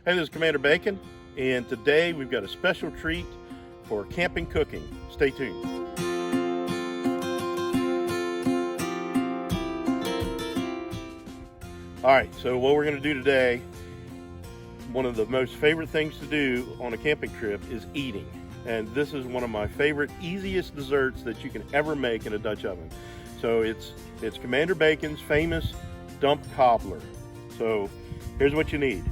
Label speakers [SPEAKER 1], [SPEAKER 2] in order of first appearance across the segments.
[SPEAKER 1] Hey, this is Commander Bacon, and today we've got a special treat for camping cooking. Stay tuned. All right, so what we're going to do today, one of the most favorite things to do on a camping trip is eating. And this is one of my favorite, easiest desserts that you can ever make in a Dutch oven. So it's Commander Bacon's famous dump cobbler. So here's what you need.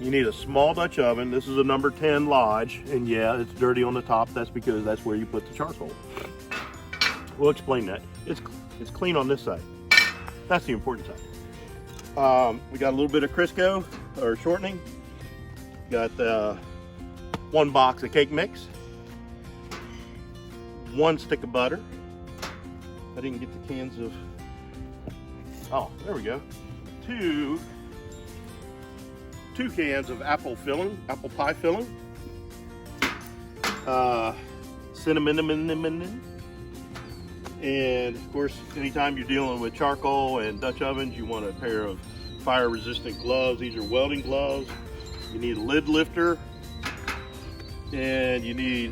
[SPEAKER 1] You need a small Dutch oven. This is a number 10 Lodge, and yeah, it's dirty on the top. That's because that's where you put the charcoal. We'll explain that. It's clean on this side. That's the important side. We got a little bit of Crisco, or shortening. Got 1 box of cake mix. 1 stick of butter. I didn't get the cans of, oh, there we go. Two cans of apple pie filling, cinnamon, and of course, anytime you're dealing with charcoal and Dutch ovens, you want a pair of fire-resistant gloves. These are welding gloves. You need a lid lifter, and you need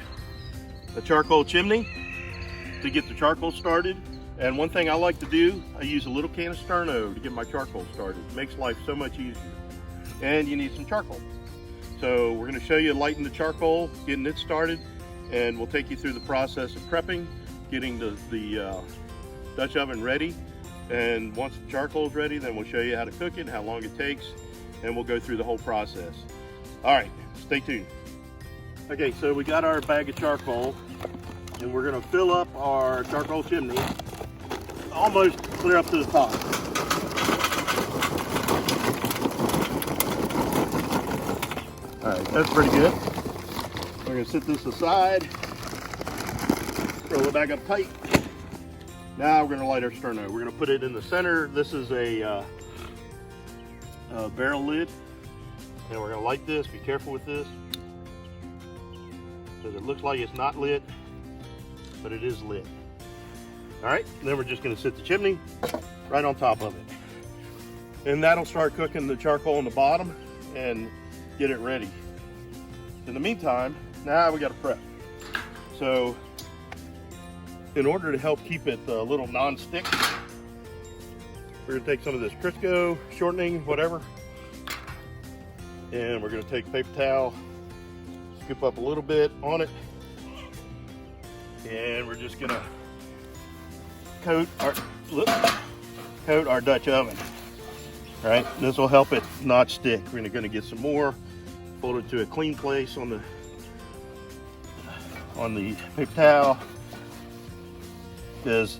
[SPEAKER 1] a charcoal chimney to get the charcoal started. And one thing I like to do, I use a little can of Sterno to get my charcoal started. It makes life so much easier. And you need some charcoal. So we're going to show you lighting the charcoal, getting it started, and we'll take you through the process of prepping, getting the Dutch oven ready. And once the charcoal is ready, then we'll show you how to cook it, how long it takes, and we'll go through the whole process. All right, stay tuned. Okay, so we got our bag of charcoal, and we're going to fill up our charcoal chimney almost clear up to the top. All right, that's pretty good. We're gonna set this aside, roll it back up tight. Now we're gonna light our sterno. We're gonna put it in the center. This is a barrel lid, and we're gonna light this. Be careful with this, because it looks like it's not lit, but it is lit. All right, then we're just gonna set the chimney right on top of it. And that'll start cooking the charcoal on the bottom and get it ready. In the meantime, now we got to prep. So in order to help keep it a little non-stick, we're going to take some of this Crisco, shortening, whatever, and we're going to take a paper towel, scoop up a little bit on it, and we're just going to coat our Dutch oven. All right, this will help it not stick. We're going to get some more, fold it to a clean place on the paper towel, because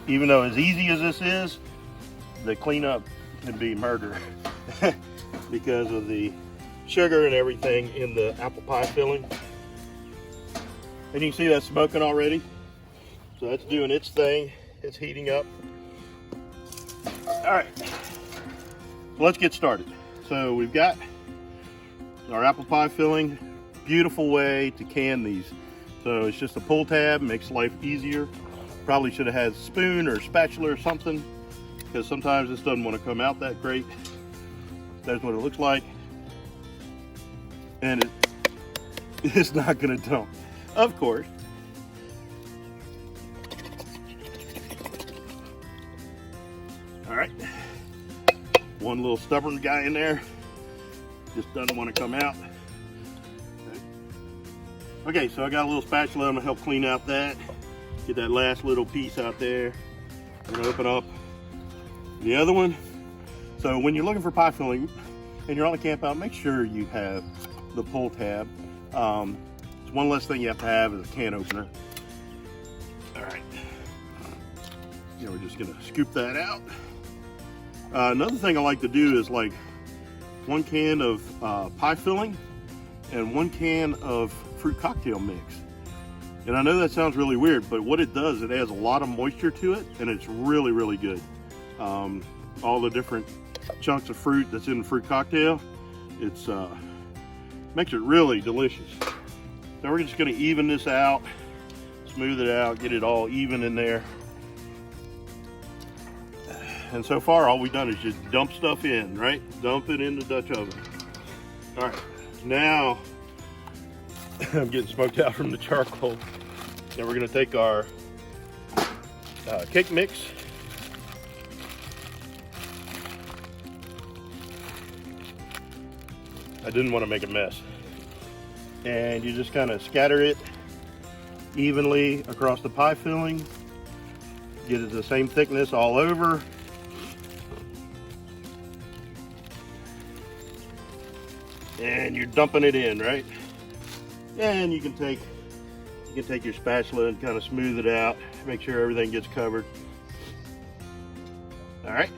[SPEAKER 1] even though as easy as this is, the cleanup can be murder because of the sugar and everything in the apple pie filling. And you can see that smoking already. So that's doing its thing. It's heating up. All right, let's get started. So we've got our apple pie filling. Beautiful way to can these. So it's just a pull tab, makes life easier. Probably should have had a spoon or a spatula or something, because sometimes this doesn't want to come out that great. That's what it looks like. And it's not going to dump, of course. All right, one little stubborn guy in there, just doesn't want to come out. Okay, so I got a little spatula. I'm gonna help clean out that, get that last little piece out there. I'm gonna open up the other one. So when you're looking for pie filling and you're on a camp out, make sure you have the pull tab. It's one less thing you have to have is a can opener. All right, now we're just gonna scoop that out. Another thing I like to do is like 1 can of pie filling and 1 can of fruit cocktail mix. And I know that sounds really weird, but what it does, it adds a lot of moisture to it, and it's really, really good. All the different chunks of fruit that's in the fruit cocktail, it's makes it really delicious. So we're just gonna even this out, smooth it out, get it all even in there. And so far, all we've done is just dump stuff in, right? Dump it in the Dutch oven. All right, now I'm getting smoked out from the charcoal. Then we're gonna take our cake mix. I didn't want to make a mess. And you just kind of scatter it evenly across the pie filling. Get it the same thickness all over. And you're dumping it in, right? And you can take your spatula and kind of smooth it out. Make sure everything gets covered. All right,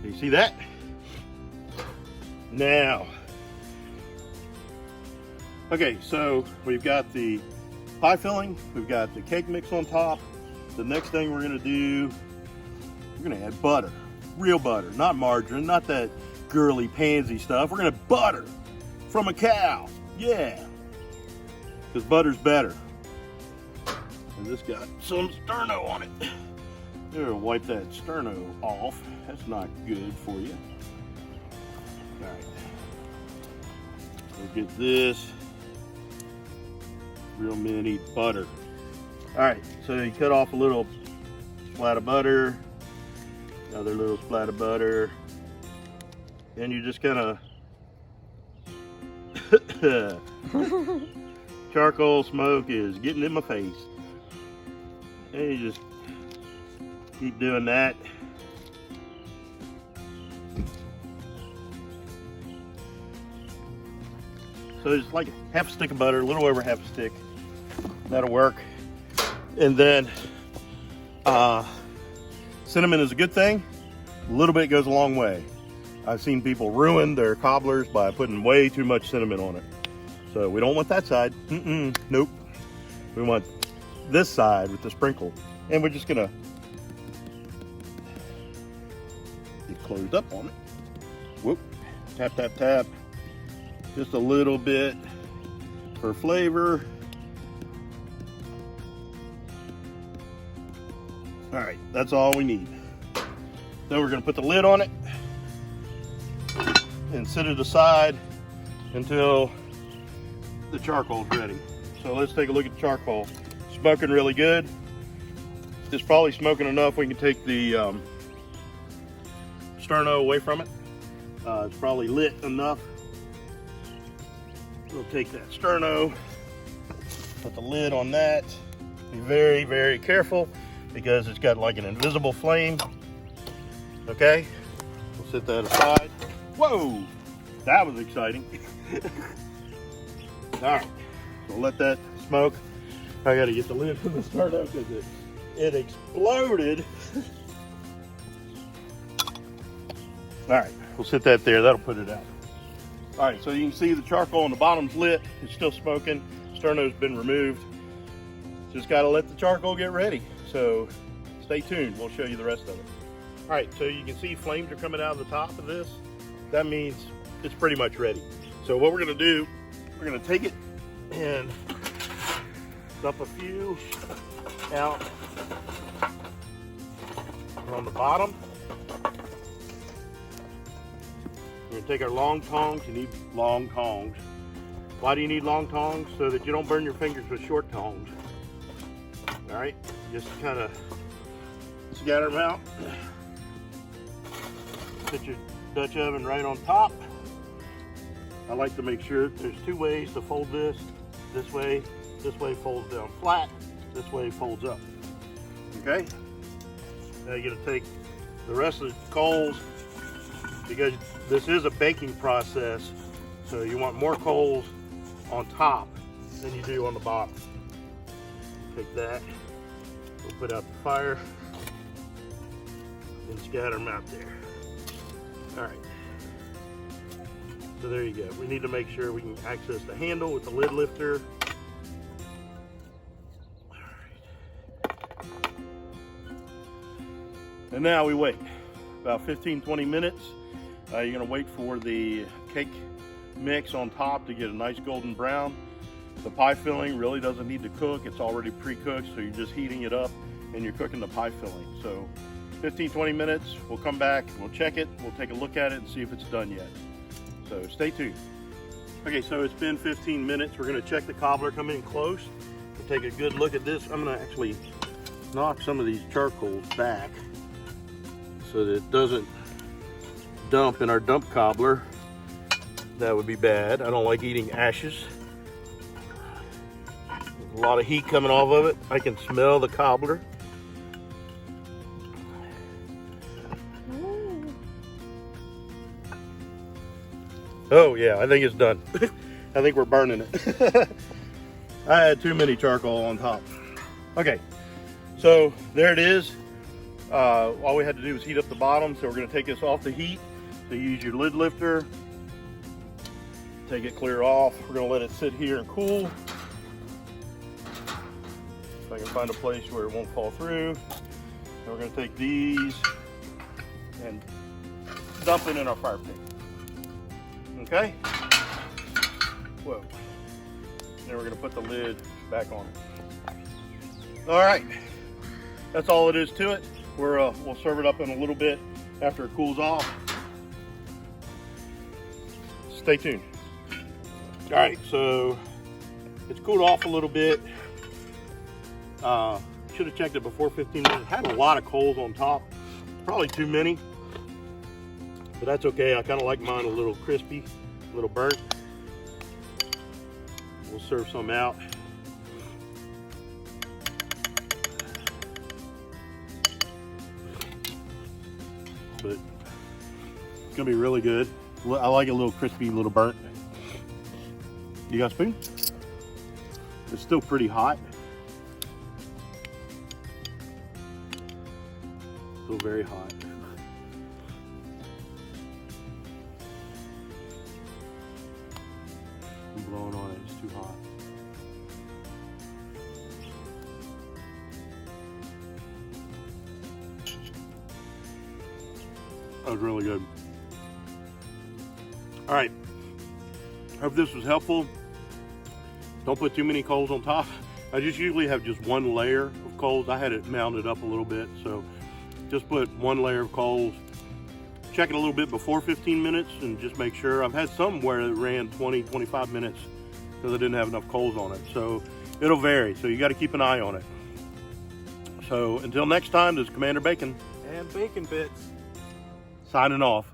[SPEAKER 1] you see that? Now, okay, so we've got the pie filling, we've got the cake mix on top. The next thing we're gonna do, we're gonna add butter, real butter, not margarine, not that girly pansy stuff. We're gonna butter from a cow, yeah, because butter's better. And this got some sterno on it. Here, wipe that sterno off. That's not good for you. All right, we'll get this real mini butter. All right, so you cut off a little splat of butter, another little splat of butter, and you just kind of charcoal smoke is getting in my face. And you just keep doing that. So just like half a stick of butter, a little over half a stick. That'll work. And then cinnamon is a good thing. A little bit goes a long way. I've seen people ruin their cobblers by putting way too much cinnamon on it. So we don't want that side. Nope. We want this side with the sprinkle. And we're just gonna get closed up on it. Whoop. Tap, tap, tap. Just a little bit for flavor. All right, that's all we need. Then we're gonna put the lid on it and set it aside until the charcoal's ready. So let's take a look at the charcoal. Smoking really good. It's probably smoking enough we can take the sterno away from it. It's probably lit enough. We'll take that sterno, put the lid on that. Be very, very careful because it's got like an invisible flame. Okay, we'll set that aside. Whoa, that was exciting. All right, we'll let that smoke. I gotta get the lid from the sterno because it exploded. All right, we'll sit that there. That'll put it out. All right, so you can see the charcoal on the bottom's lit. It's still smoking. Sterno's been removed. Just got to let the charcoal get ready. So stay tuned. We'll show you the rest of it. All right, so you can see flames are coming out of the top of this. That means it's pretty much ready. So what we're going to do, we're going to take it and dump a few out on the bottom. We're going to take our long tongs. You need long tongs. Why do you need long tongs? So that you don't burn your fingers with short tongs. All right, just kind of scatter them out. Put your Dutch oven right on top. I like to make sure there's two ways to fold this. This way folds down flat. This way folds up. Okay? Now you're going to take the rest of the coals, because this is a baking process, so you want more coals on top than you do on the bottom. Take that, we'll put out the fire, and scatter them out there. All right, so there you go. We need to make sure we can access the handle with the lid lifter. All right. And now we wait about 15-20 minutes. You're gonna wait for the cake mix on top to get a nice golden brown. The pie filling really doesn't need to cook. It's already pre-cooked, so you're just heating it up and you're cooking the pie filling. So 15-20 minutes, we'll come back, we'll check it, we'll take a look at it and see if it's done yet. So stay tuned. Okay, so it's been 15 minutes. We're gonna check the cobbler, come in close. We'll take a good look at this. I'm gonna actually knock some of these charcoals back so that it doesn't dump in our dump cobbler. That would be bad. I don't like eating ashes. A lot of heat coming off of it. I can smell the cobbler. Oh yeah, I think it's done. I think we're burning it. I had too many charcoal on top. Okay, so there it is. All we had to do was heat up the bottom. So we're gonna take this off the heat. So you use your lid lifter, take it clear off. We're gonna let it sit here and cool. If I can find a place where it won't fall through. And we're gonna take these and dump it in our fire pit. Okay? Whoa. Then we're gonna put the lid back on it. All right, that's all it is to it. We'll serve it up in a little bit after it cools off. Stay tuned. All right, so it's cooled off a little bit. Should have checked it before 15 minutes. It had a lot of coals on top, probably too many, but that's okay. I kind of like mine a little crispy, a little burnt. We'll serve some out. But it's gonna be really good. I like it a little crispy, a little burnt. You got a spoon? It's still pretty hot. Still very hot. I'm blowing on it, it's too hot. That was really good. All right, hope this was helpful. Don't put too many coals on top. I just usually have just one layer of coals. I had it mounted up a little bit, so just put one layer of coals. Check it a little bit before 15 minutes and just make sure. I've had some where it ran 20, 25 minutes because I didn't have enough coals on it. So it'll vary, so you got to keep an eye on it. So until next time, this is Commander Bacon
[SPEAKER 2] and Bacon Bits
[SPEAKER 1] signing off.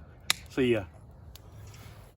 [SPEAKER 1] See ya.